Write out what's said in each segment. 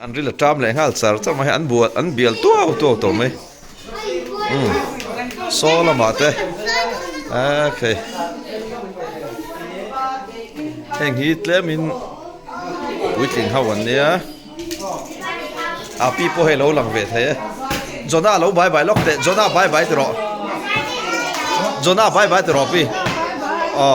อันริละตามแหลงหัลสารจะมาให้อันบวชอันเบียลตัวไหมโซละมาเต้โอเคแห่งฮีทแล้วมินวิจิงเฮาวันนี้อาปีโปให้เราหลังเวทเฮ้จน่าเราบายล็อกเตะจน่าบายตรอจน่าบายตรอปีอ๋อ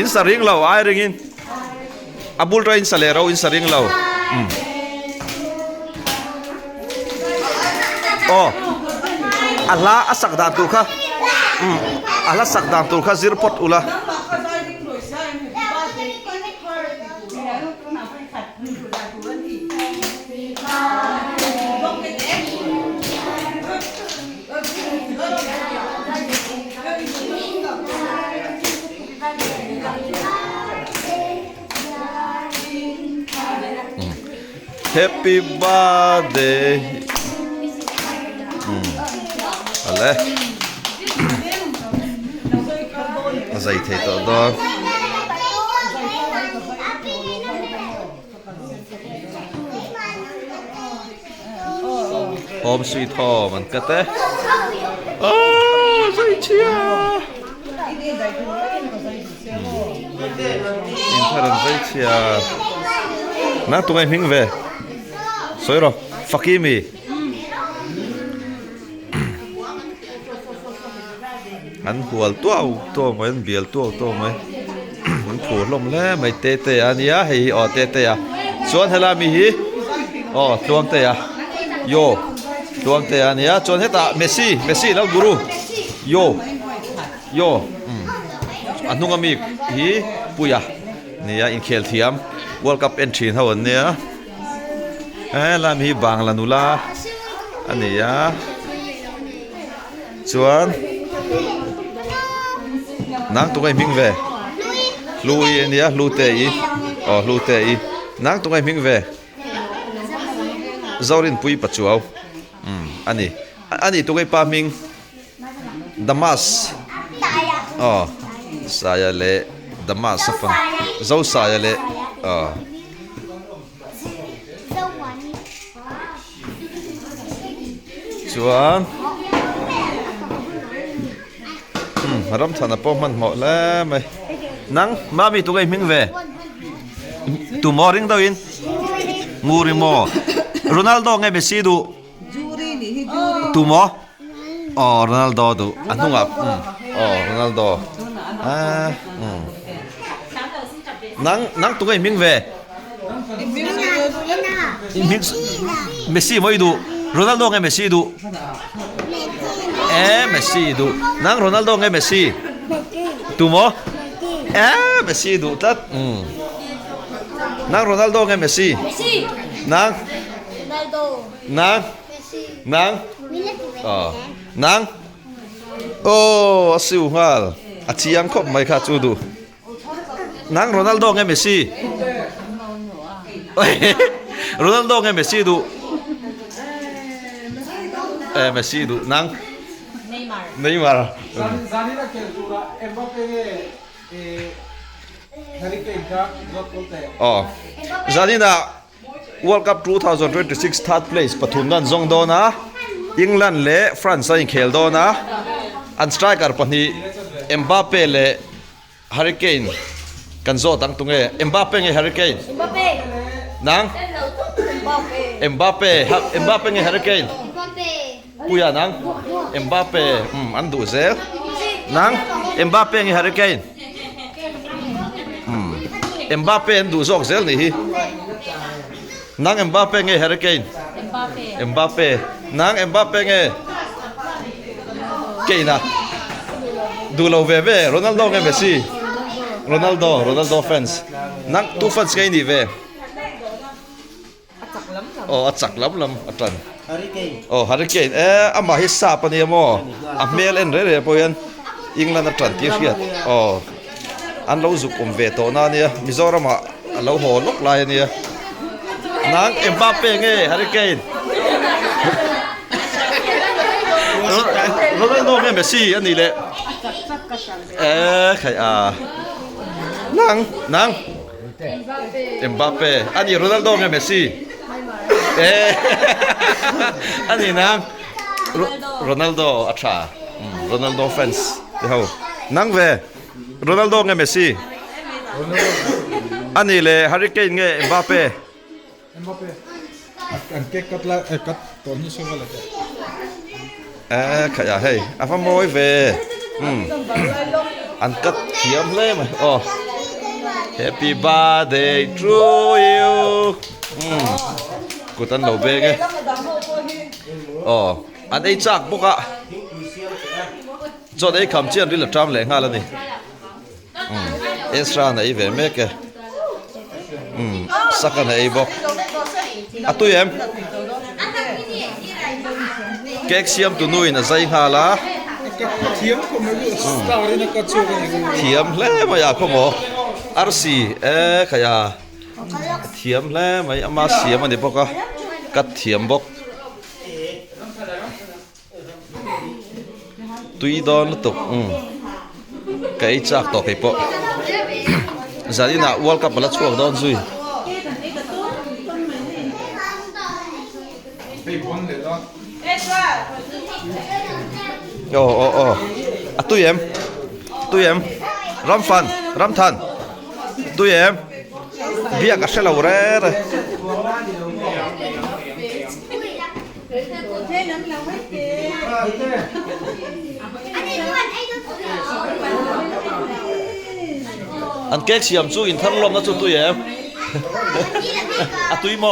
อินสริงเราไอ้เรื่องอินอับดุลราอินสเลเราอินสริงเราโอ้อัลลาอัสสักดานตุค่ะอัลลาสักดานตุค่ะซิรพอตอุละHappy birthday อะไรใส่เทตัวดอกหอมสวีทหอมมันก็เต้ใส่เชียอินทรันใส่เชียน่าตัวไอ้หิงเว่สวยหรอฟักกี้มีอันหัวตัวมันเบียลตัวไหมมันผูดลมแล้วไม่เตะอันนี้ให้อ๋อเตะส่วนเฮลามีฮีอ๋อตัวเตะโยตัวเตะอันนี้ส่วนเฮตาเมสซี่แล้วกูรูโยอันนู้นก็มีฮีปุยะนี่อินเคลทียมWorld Cup entry เท่านี้ลามีบางลานุลาอันนี้ส่วนนักตัวไอ้มิงเวลุยเนี่ยลุเตยลุเตยนักตัวไอ้มิงเวจอรินปุยปัจจุบันอันนี้ตัวไอ้ปามิงดามัสสายเล่ดามัสฟังเจ้าสายเล่ส่วนรำธนาปอมันหมดแล้วไหมนังมามีตัวไอ้มิงเวตัวมอริงดาวินงูริมอโรนัลโดไงเมสซี่ดูตัวมอโรนัลโดดูอันนู้นอ่ะโรนัลโดนังตัวไอ้มิงเวเมสซี่ไม่ดูโรนัลโดไงเมสซี่ดูเมสซี่ดูนังโรนัลโดไงเมสซี่ตูโมเมสซี่ดูตัดนังโรนัลโดไงเมสซี่นังโอ้สิวฮัลอาชียังคบไม่ขาดจูดูนังโรนัลโดไงเมสซี่โรนัลโดไงเมสซี่ดูเมสซี่ดูนังNeymar Zanina ke jura Mbappe Harry Kane ka got bolte Zanina World Cup 2026 third place pathum nan zong do na England le France in khel do na an striker pani Mbappe le Harry Kane kan zo tang tunge Mbappe nge Harry Kane nang Mbappe nge Harry Kane Puya nang Mbappe andu zel nang Mbappe ngi Harry Kane Mbappe andu zok zel ni hi nang Mbappe ngi Harry Kane Mbappe nang Mbappe ngi Kane du lo ve Ronaldo ngi Messi Ronaldo fans nang tu fans ngi ni ve acak lam atan Harry Kane ama hissa pa niya mo mel en re po yan England na 20 fiat an lo zuk ve to na niya Mizoram a lo ho lok lai niya นางเอ็มบัปเป้ไงฮาริเคนโรนัลโดไงเมสซี่อันนี้แหละใครนางเอ็มบัปเป้อันนี้โรนัลโดไงเมสซี่อันนี้นางโรนัลโดอัชราโรนัลโดแฟนส์เดี๋ยวนางเวโรนัลโดไงเมสซี่อันนี้เลยฮาริเคนไงเอ็มบัปเป้อันเก็กัดละกัดตัวนี้ช่วยอะไรขยะให้อาฟามอยเวอันกัดเทียมเลยมั้ยHappy birthday to you กูตันโลเบงไงอันไอ้จักบุกะจอดไอ้คำเชียนริลทรัมแหลงฮาแล้วนี่เอสราไหนเวเมกสักกันไอ้บอกอะตุยเอ็มเก๊กเสียมตุนุยนะใจฮาละเทียมก็ไม่รู้สตาร์นี่ก็ช่วยกันเทียมแล้วมาอยากขโมยอาร์ซีขยะเทียมแล้วไม่เอามาเสียมันเดี๋ยวพวกกัดเทียมบอกตุยดอนตุกไก่จักตกไอ้พวกจะนี่นะวอลกับบัลลัดช่วงดอนซุยโอ้อะตุยเอ็มรัมฟันรัมทันตุยเอ็มเบียกับเชลาวเร่อันเก๊กเสียมสู้อินทันลมนะจุตุยเอ็มอะตุยโม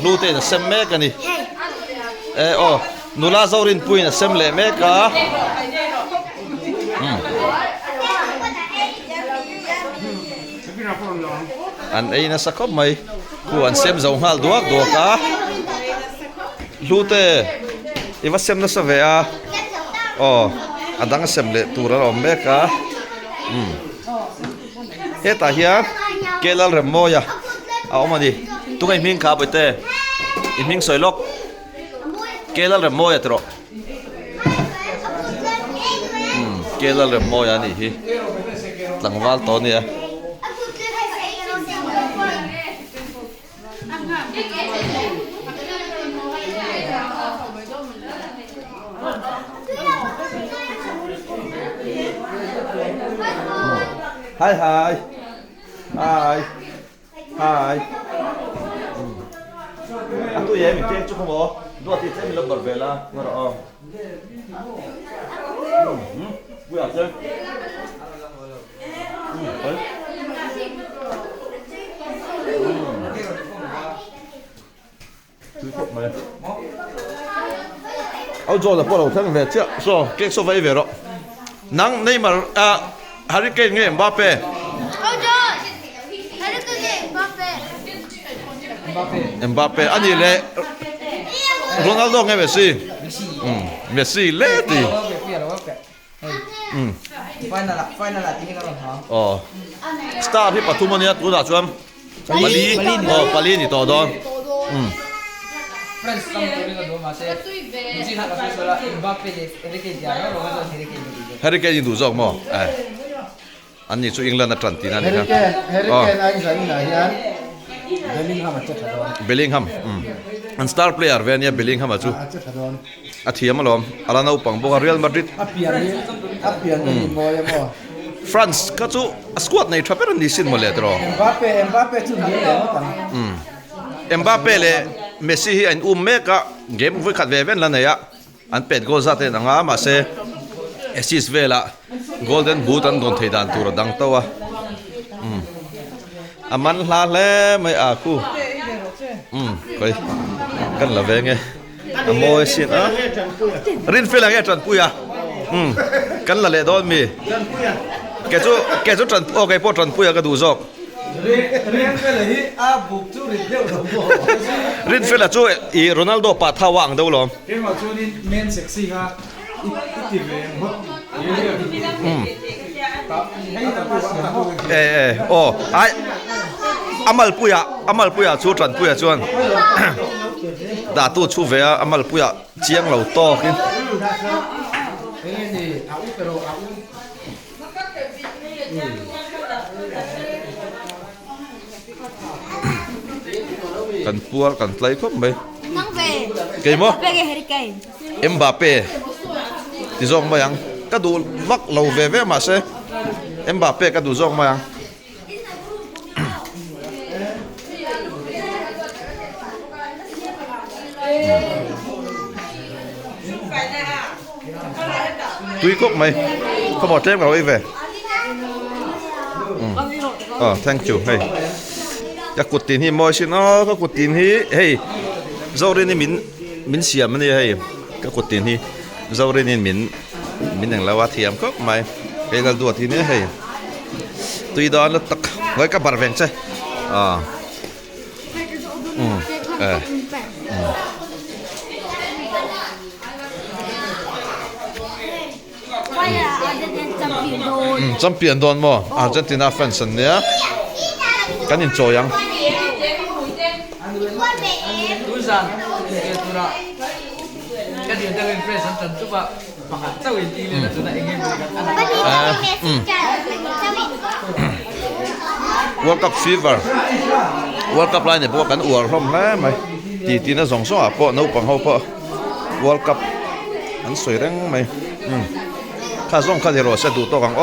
ลูเต้นะเซมเมกันนี่นูลาซารินปุยนะเซมเลเมกะอันไอ้นะสักคบไหมกูอันเซมจะหัลดัวกะลูเต้อีว่าเซมนะสเวียอันดังเซมเลตูระลอมเมกะเฮตาเฮียเกลัลเรมโมยะเอามาดิตุงไอ้มิงขาไปเต้ไอ้มิงสวยล็อกเกลัลเรมโมยะตรอเกลัลเรมโมยะนี่ฮิหลังวัลตอนนี้Hi Atu ye mi kek chuk mo do ti tem lo bar vela ngora bu ya che au jo la po lo thang ve che so kek so vai ve ro nang nei mar Hurricane nge Mbappe Mbappe ani le Ronaldo nge Messi le ti final ini kan star hi pathumania tu da chuam pali ni to don friends kam to ni do ma se ji ha ka sola Mbappe le Hurricane ya Ronaldo Hurricane du jok moอันนี้ช่วยอังกฤษนะทรันตีนั่นนี่ครับHurricaneไอ้สายนี่นะเบลลิงแฮมอันสตาร์เพลย์เวียนี่เบลลิงแฮมอ่ะจู่อาทิตย์มาล้อมอารานาอุปังบอกว่าเรอัลมาดริดอัพเปียนนี่มอยมั้งฟรานซ์ก็จู่สควอตในทรัพย์นี่สินมาเลยตรอเอ็มบัปเป้จู่นี่เลยมั้งเอ็มบัปเป้เลยเมสซี่อันเมกะเกมวิ่งขัดเวนแล้วเนี่ยอันเป็ดโกลซาเตนังอามาเซเอซิสเวล่าGolden Boot an don thei dan tur dang tawa aman hla le mai a ku koi kan la ve nge amoi sin rin fe la nge tran puya kan la le don mi ke chu tran o kai po tran puya ka du jok rin fe la hi a buk chu rin deu lo rin fe la chu i Ronaldo pa thawang deu lom ke ma chu ni men sexy ha iti ve hot amal puya chu tran puya chuan da tu chu ve amal puya chiang lo to kin Ini au pero au. kan puar kan tlai khop mai Nang về. Cái mo? Về Harry Kane. Mbappe ti zong ma yang ka du vak lo ve ve ma se Mbappe ka du zong ma yang tui khop mai có bỏ thêm vào về thank you hey ya cột tin hi moi xin nó có cột tin hi hey dâu đây nên mình xiêm anh hey cái cột tin hi dâu đây nên mình đang lao thiam khóc mày cái gal đuổi thì nữa hey tùy đó nó tắc với các bạn vẹn chơi Quay là Argentina champion rồi. champion don mo Argentina fans nia kan in cho yang Tusan. Tura. Kan dia dah impress antan tu pak. Pakat tahu inti ni tu nak ingin World Cup fever World Cup line ne bo kan uar hlom la mai ti na zong so a po no pang ho po World Cup an soi reng mai kha zong kha ro sa du to kang